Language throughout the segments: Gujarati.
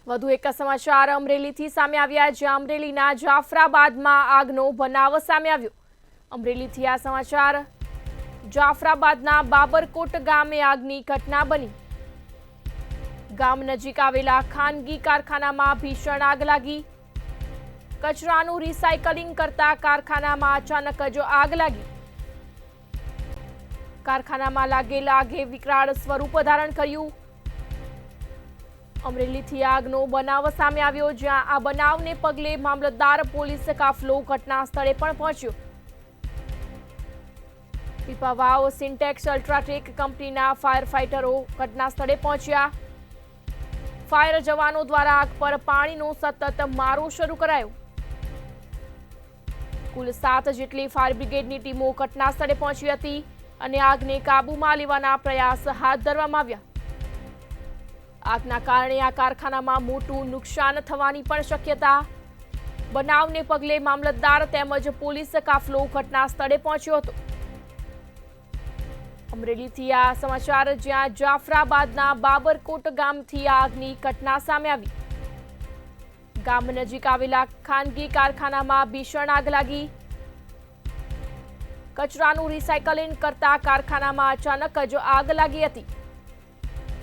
વધુ એક સમાચાર અમરેલીથી સામે આવ્યા, જ્યાં અમરેલીના જાફરાબાદમાં આગનો બનાવ સામે આવ્યો। અમરેલીથી આ સમાચાર, જાફરાબાદના બાબરકોટ ગામે આગની ઘટના બની। ગામ નજીક આવેલા ખાનગી કારખાનામાં ભીષણ આગ લાગી। કચરાનું રિસાયકલિંગ કરતા કારખાનામાં અચાનક જ આગ લાગી। કારખાનામાં લાગેલ આગે વિકરાળ સ્વરૂપ ધારણ કર્યું। અમરેલીથી આગનો બનાવ સામે આવ્યો, જ્યાં આ બનાવને પગલે મામલતદાર પોલીસ કાફલો ઘટના સ્થળે પણ પહોંચ્યો। પીપાવાવ સિન્ટેક્સ અલ્ટ્રાટેક કંપનીના ફાયર ફાઇટરો ઘટના સ્થળે પહોંચ્યા। ફાયર જવાનો દ્વારા આગ પર પાણીનો સતત મારો શરૂ કરાયો। કુલ 7 જેટલી ફાયર બ્રિગેડની ટીમો ઘટના સ્થળે પહોંચી હતી અને આગને કાબૂમાં લેવાના પ્રયાસ હાથ ધરવામાં આવ્યા। આગના કારણે આ કારખાનામાં મોટું નુકસાન થવાની પણ શક્યતા। બનાવને પગલે મામલતદાર તેમજ પોલીસ કાફલો ઘટના સ્થળે પહોંચ્યો હતો। અમરેલીથી આ સમાચાર, જ્યાં જાફરાબાદના બાબરકોટ ગામથી આગની ઘટના સામે આવી। ગામ નજીક આવેલા ખાનગી કારખાનામાં ભીષણ આગ લાગી। કચરાનું રિસાયકલિંગ કરતા કારખાનામાં અચાનક જ આગ લાગી હતી।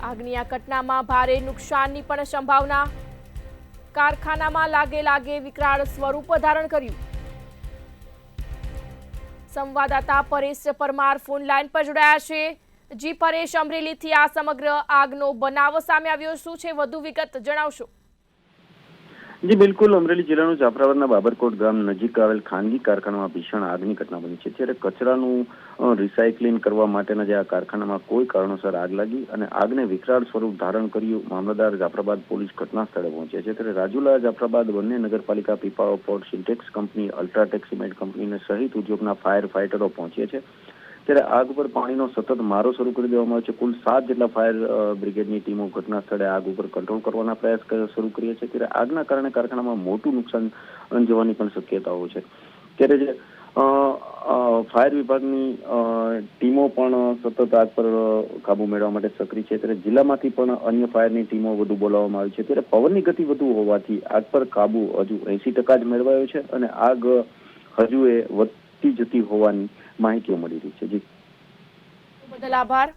આગની આ ઘટનામાં ભારે નુકસાનની પણ સંભાવના। કારખાનામાં લાગેલ આગે વિકરાળ સ્વરૂપ ધારણ કર્યું। સંવાદદાતા પરેશ પરમાર ફોન લાઈન પર જોડાયા છે। જી પરેશ, અમરેલીથી આ સમગ્ર આગનો બનાવ સામે આવ્યો, શું છે વધુ વિગત જણાવશો? જી બિલકુલ, અમરેલી જિલ્લાનું જાફરાબાદના બાબરકોટ ગામ નજીક આવેલ ખાનગી કારખાનામાં ભીષણ આગની ઘટના બની છે। ત્યારે કચરાનું રિસાયકલિંગ કરવા માટેના જે આ કારખાનામાં કોઈ કારણોસર આગ લાગી અને આગને વિકરાળ સ્વરૂપ ધારણ કર્યું। મામલતદાર જાફરાબાદ પોલીસ ઘટના સ્થળે પહોંચ્યા છે। ત્યારે રાજુલા જાફરાબાદ બંને નગરપાલિકા, Pipavav port, syntax company, UltraTech cement કંપનીને સહિત ઉદ્યોગના ફાયર ફાઇટરો પહોંચ્યા છે। ત્યારે આગ પર પાણીનો સતત મારો શરૂ કરી દેવામાં આવ્યો છે। કુલ 7 જેટલા ફાયર બ્રિગેડની ટીમો ઘટના સ્થળે આગ ઉપર કંટ્રોલ કરવાના પ્રયાસ શરૂ કર્યા છે। ત્યારે આગના કારણે કારખાનામાં મોટું નુકસાન જવાની પણ શક્યતાઓ છે। ત્યારે જે ફાયર વિભાગની ટીમો પણ સતત આગ પર કાબુ મેળવવા માટે સક્રિય છે। ત્યારે જિલ્લામાંથી પણ અન્ય ફાયરની ટીમો વધુ બોલાવવામાં આવી છે। ત્યારે પવનની ગતિ વધુ હોવાથી આગ પર કાબુ હજુ 80% જ મેળવાયો છે અને આગ હજુ વધતી જતી હોવાની માહિતીઓ મળી રહી છે। જી, બદલ આભાર।